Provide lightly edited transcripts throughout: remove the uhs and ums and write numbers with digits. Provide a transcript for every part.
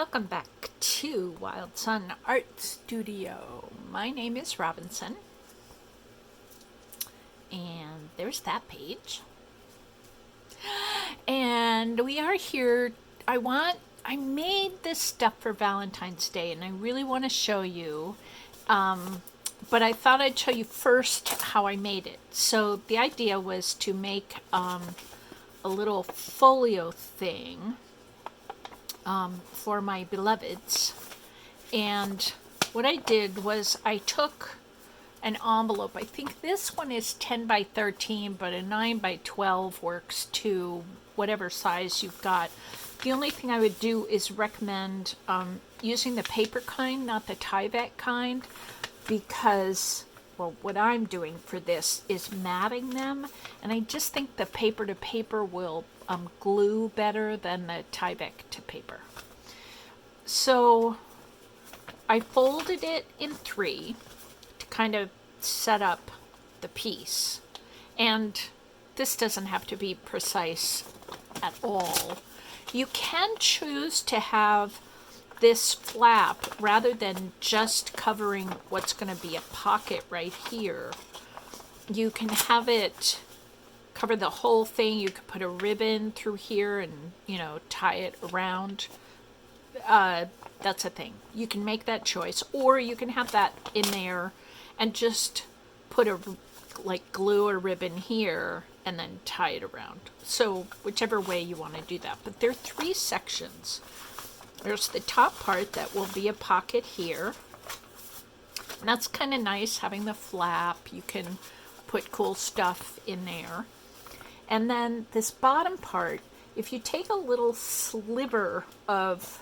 Welcome back to Valentine Art Studio. My name is Robinsunne, and there's that page. And we are here. I made this stuff for Valentine's Day, and I really want to show you. But I thought I'd show you first how I made it. So the idea was to make a little folio thing for my beloveds. And what I did was I took an envelope. I think this one is 10 by 13, but a 9 by 12 works to whatever size you've got. The only thing I would do is recommend using the paper kind, not the Tyvek kind, because, well, what I'm doing for this is matting them, and I just think the paper to paper will glue better than the Tyvek to paper. So I folded it in 3 to kind of set up the piece. And this doesn't have to be precise at all. You can choose to have this flap, rather than just covering what's going to be a pocket right here, you can have it cover the whole thing. You could put a ribbon through here and, tie it around. That's a thing. You can make that choice, or you can have that in there and just put glue a ribbon here and then tie it around. So whichever way you want to do that. But there are 3 sections. There's the top part that will be a pocket here. And that's kind of nice, having the flap. You can put cool stuff in there. And then this bottom part, if you take a little sliver of,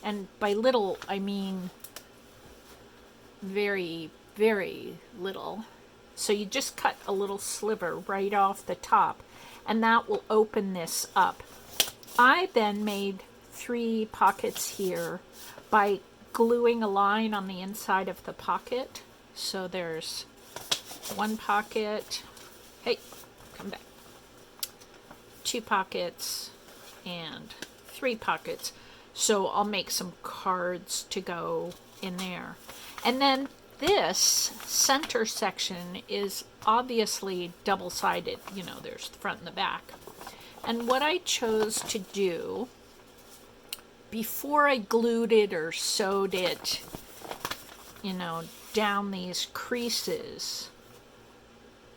and by little I mean very, very little. So you just cut a little sliver right off the top, and that will open this up. I then made 3 pockets here by gluing a line on the inside of the pocket. So there's 1 pocket, hey, come back, 2 pockets, and 3 pockets. So I'll make some cards to go in there. And then this center section is obviously double-sided. There's the front and the back. And what I chose to do, before I glued it or sewed it, down these creases,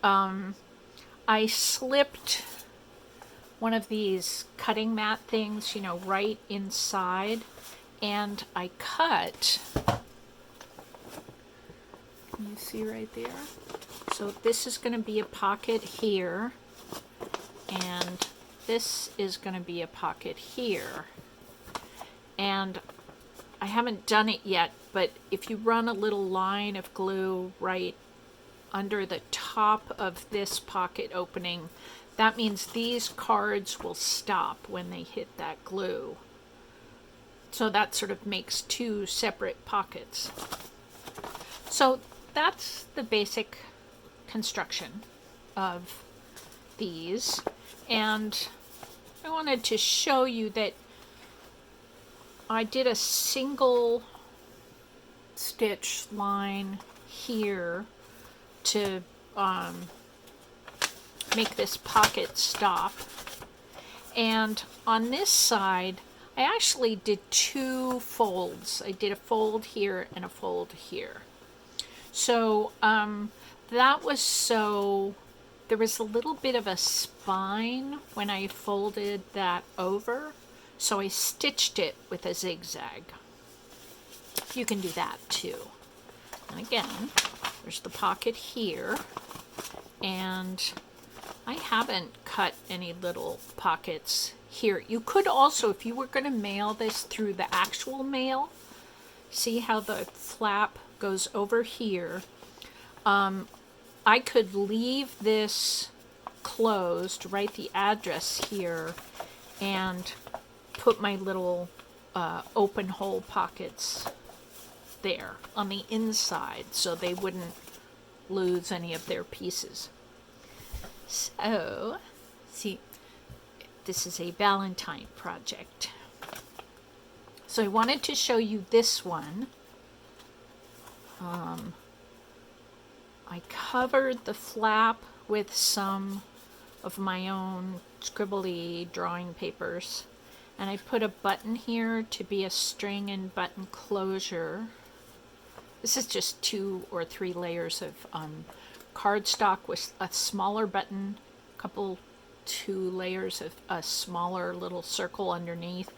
I slipped one of these cutting mat things, right inside, and I cut. Can you see right there? So this is going to be a pocket here, and this is going to be a pocket here. And I haven't done it yet, but if you run a little line of glue right under the top of this pocket opening, that means these cards will stop when they hit that glue. So that sort of makes 2 separate pockets. So that's the basic construction of these. And I wanted to show you that I did a single stitch line here to make this pocket stop. And on this side, I actually did 2 folds. I did a fold here and a fold here. So that was so there was a little bit of a spine when I folded that over. So I stitched it with a zigzag. You can do that too. And again, there's the pocket here. And I haven't cut any little pockets here. You could also, if you were going to mail this through the actual mail, see how the flap goes over here. I could leave this closed, write the address here, and put my little open hole pockets there on the inside so they wouldn't lose any of their pieces. So, see, this is a Valentine project. So I wanted to show you this one. I covered the flap with some of my own scribbly drawing papers, and I put a button here to be a string and button closure. This is just 2 or 3 layers of cardstock with a smaller button, couple 2 layers of a smaller little circle underneath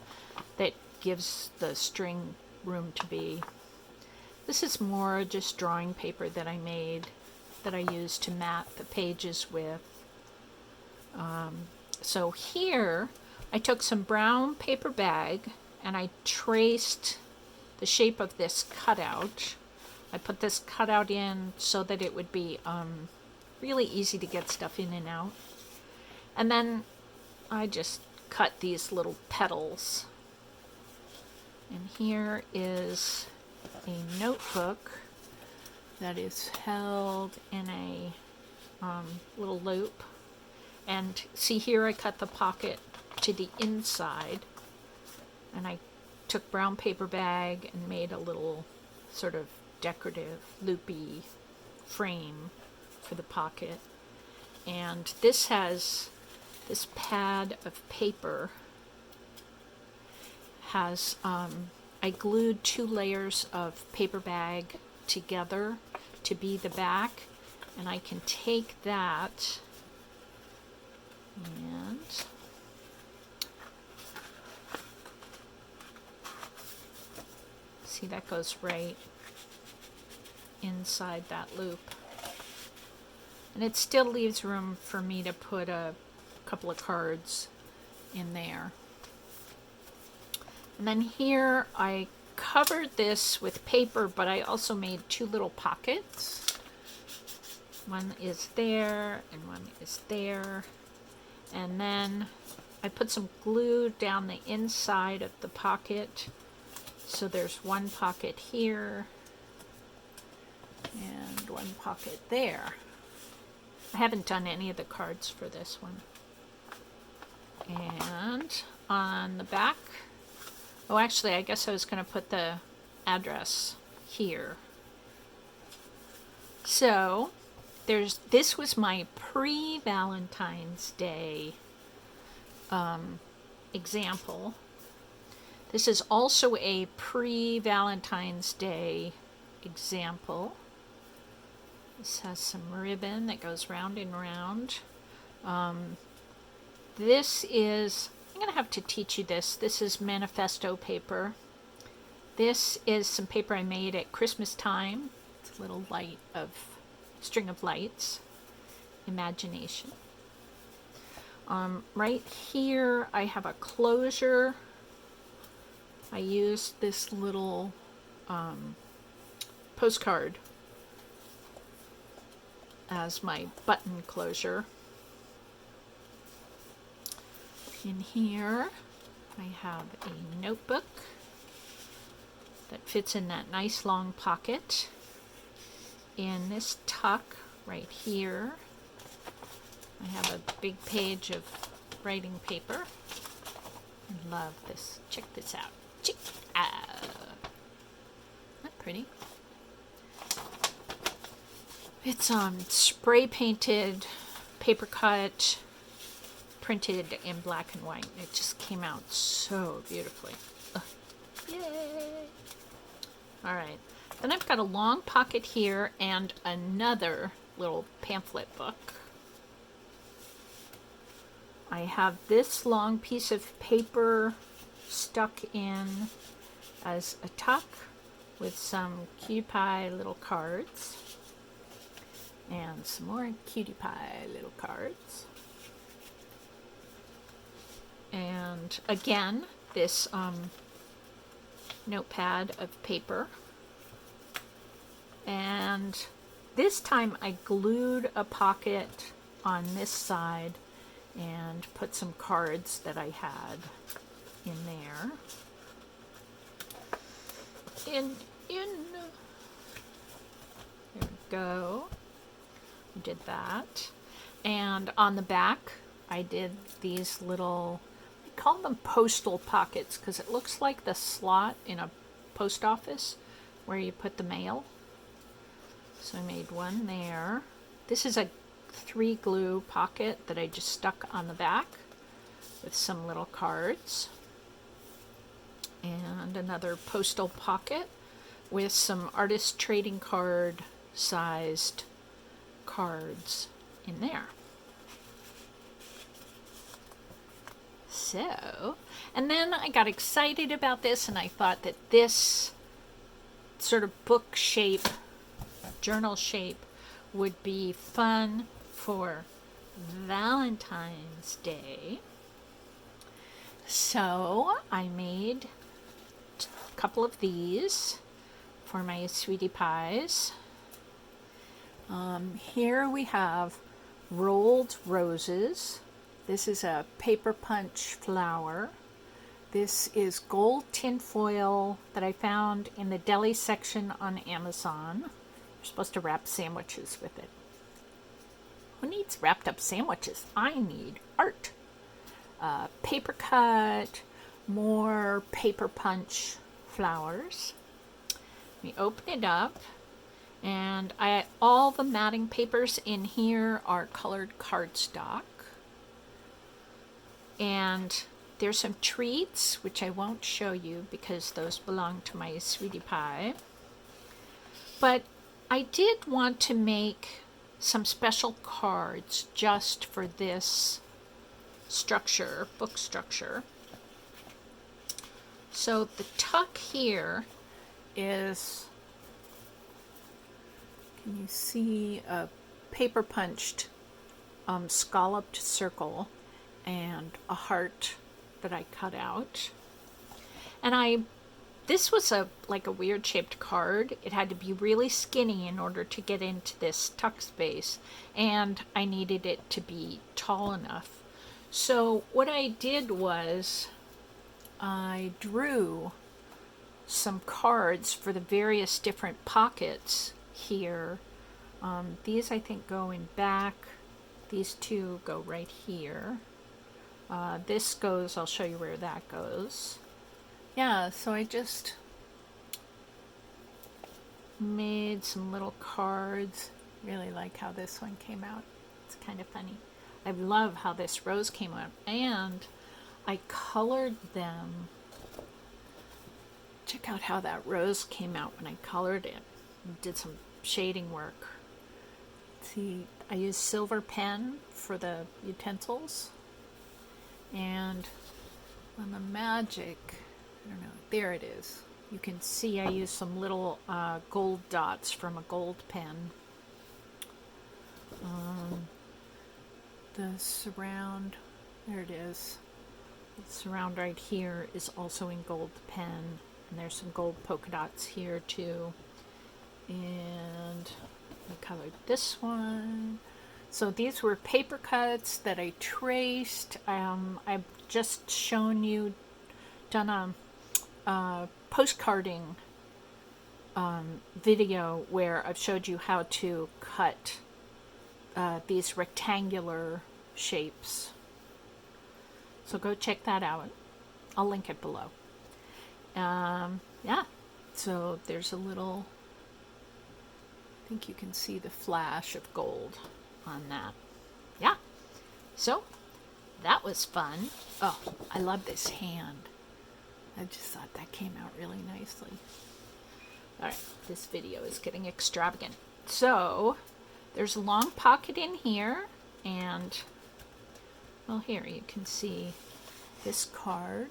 that gives the string room to be. This is more just drawing paper that I made that I used to mat the pages with. So here I took some brown paper bag and I traced the shape of this cutout. I put this cutout in so that it would be really easy to get stuff in and out. And then I just cut these little petals. And here is a notebook that is held in a little loop. And see here I cut the pocket to the inside, and I took brown paper bag and made a little sort of decorative loopy frame for the pocket. And this has this pad of paper has I glued 2 layers of paper bag together to be the back, and I can take that and see that goes right inside that loop, and it still leaves room for me to put a couple of cards in there. And then here I covered this with paper, but I also made 2 little pockets. One is there and one is there. And then I put some glue down the inside of the pocket. So there's one pocket here and one pocket there. I haven't done any of the cards for this one. And on the back, oh, actually, I guess I was going to put the address here. So this was my pre-Valentine's Day example. This is also a pre-Valentine's Day example. This has some ribbon that goes round and round. This is, I'm going to have to teach you this. This is manifesto paper. This is some paper I made at Christmas time. It's a little light of string of lights, imagination. Right here I have a closure. I used this little postcard as my button closure. In here I have a notebook that fits in that nice long pocket. In this tuck right here, I have a big page of writing paper. I love this. Check this out. Check. Not pretty. It's spray painted, paper cut, printed in black and white. It just came out so beautifully. Yay! All right. Then I've got a long pocket here and another little pamphlet book. I have this long piece of paper stuck in as a tuck with some cutie pie little cards and some more cutie pie little cards. And again, this notepad of paper. And this time I glued a pocket on this side and put some cards that I had in there. There we go. I did that. And on the back, I did these little call them postal pockets because it looks like the slot in a post office where you put the mail. So I made one there. This is a 3 glue pocket that I just stuck on the back with some little cards. And another postal pocket with some artist trading card sized cards in there. So, and then I got excited about this and I thought that this sort of book shape, journal shape, would be fun for Valentine's Day. So I made a couple of these for my sweetie pies. Here we have rolled roses. This is a paper punch flower. This is gold tin foil that I found in the deli section on Amazon. You're supposed to wrap sandwiches with it. Who needs wrapped up sandwiches? I need art. Paper cut, more paper punch flowers. We open it up, and all the matting papers in here are colored cardstock. And there's some treats, which I won't show you because those belong to my sweetie pie. But I did want to make some special cards just for this structure, book structure. So the tuck here is, can you see a paper punched scalloped circle and a heart that I cut out. And this was like a weird shaped card. It had to be really skinny in order to get into this tuck space, and I needed it to be tall enough. So what I did was I drew some cards for the various different pockets here. These I think go in back. These two go right here. This goes, I'll show you where that goes. Yeah, so I just made some little cards. Really like how this one came out. It's kind of funny. I love how this rose came out. And I colored them. Check out how that rose came out when I colored it. Did some shading work. See, I used silver pen for the utensils. And on the magic, I don't know, there it is. You can see I used some little gold dots from a gold pen. The surround, there it is. The surround right here is also in gold pen. And there's some gold polka dots here too. And I colored this one. So these were paper cuts that I traced. I've just shown you, done a postcarding video where I've showed you how to cut these rectangular shapes. So go check that out. I'll link it below. Yeah, so there's a little, I think you can see the flash of gold on that. Yeah, so that was fun. Oh, I love this hand. I just thought that came out really nicely. All right, this video is getting extravagant. So there's a long pocket in here, and well, here you can see this card.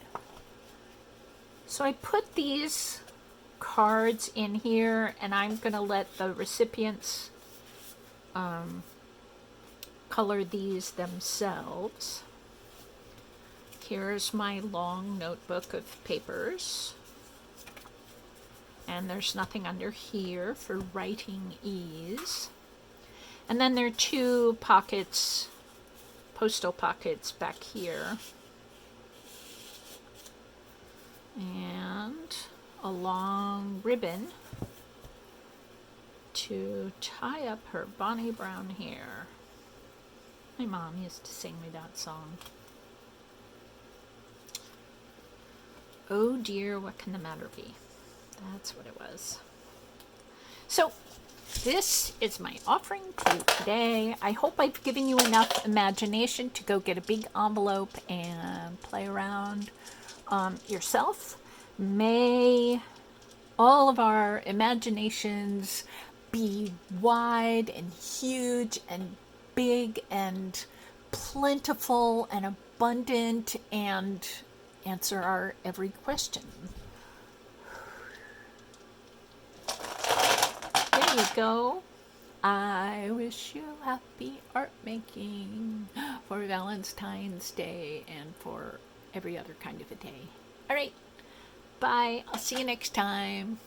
So I put these cards in here, and I'm going to let the recipients color these themselves. Here's my long notebook of papers. And there's nothing under here for writing ease. And then there are two pockets, postal pockets back here. And a long ribbon to tie up her Bonnie Brown hair. My mom used to sing me that song. Oh dear, what can the matter be? That's what it was. So, this is my offering to you today. I hope I've given you enough imagination to go get a big envelope and play around yourself. May all of our imaginations be wide and huge and big and plentiful and abundant and answer our every question. There you go. I wish you happy art making for Valentine's Day and for every other kind of a day. All right. Bye. I'll see you next time.